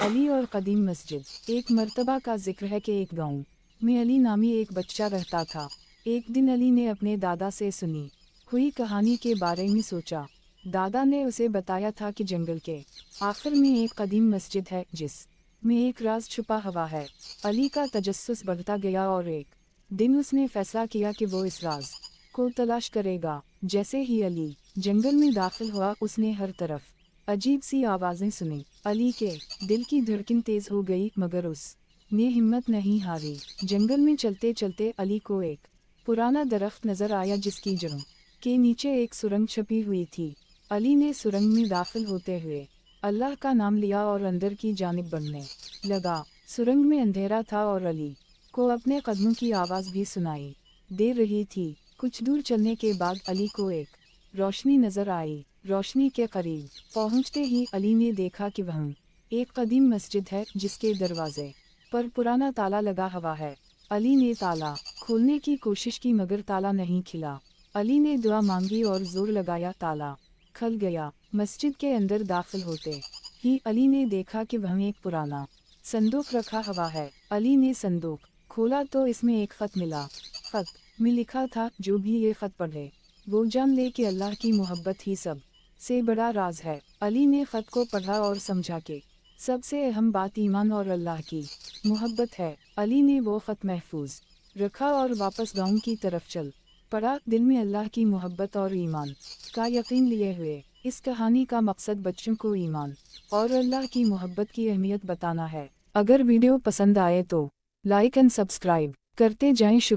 अली और कदीम मस्जिद। एक मर्तबा का जिक्र है कि एक गांव में अली नामी एक बच्चा रहता था। एक दिन अली ने अपने दादा से सुनी हुई कहानी के बारे में सोचा। दादा ने उसे बताया था कि जंगल के आखिर में एक कदीम मस्जिद है जिस में एक राज छुपा हुआ है। अली का तजस्सुस बढ़ता गया और एक दिन उसने फैसला किया कि वो इस राज को तलाश करेगा। जैसे ही अली जंगल में दाखिल हुआ उसने हर तरफ अजीब सी आवाज़ें सुनी। अली के दिल की धड़कन तेज हो गई मगर उसने हिम्मत नहीं हारी। जंगल में चलते चलते अली को एक पुराना दरख्त नजर आया जिसकी जड़ों के नीचे एक सुरंग छुपी हुई थी। अली ने सुरंग में दाखिल होते हुए अल्लाह का नाम लिया और अंदर की जानिब बढ़ने लगा। सुरंग में अंधेरा था और अली को अपने कदमों की आवाज़ भी सुनाई दे रही थी। कुछ दूर चलने के बाद अली को एक रोशनी नजर आई। रोशनी के करीब पहुंचते ही अली ने देखा कि वहाँ एक कदीम मस्जिद है जिसके दरवाजे पर पुराना ताला लगा हुआ है। अली ने ताला खोलने की कोशिश की मगर ताला नहीं खिला। अली ने दुआ मांगी और जोर लगाया, ताला खुल गया। मस्जिद के अंदर दाखिल होते ही अली ने देखा कि वहाँ एक पुराना संदूक रखा हुआ है। अली ने संदूक खोला तो इसमें एक खत मिला। खत में लिखा था, जो भी ये खत पढ़े वो जान ले कि अल्लाह की मोहब्बत ही सब से बड़ा राज है। अली ने खत को पढ़ा और समझा कि सबसे अहम बात ईमान और अल्लाह की मोहब्बत है। अली ने वो खत महफूज रखा और वापस गांव की तरफ चल पड़ा, दिल में अल्लाह की मोहब्बत और ईमान का यकीन लिए हुए। इस कहानी का मकसद बच्चों को ईमान और अल्लाह की मोहब्बत की अहमियत बताना है। अगर वीडियो पसंद आए तो लाइक एंड सब्सक्राइब करते जाएं। शुक्रिया।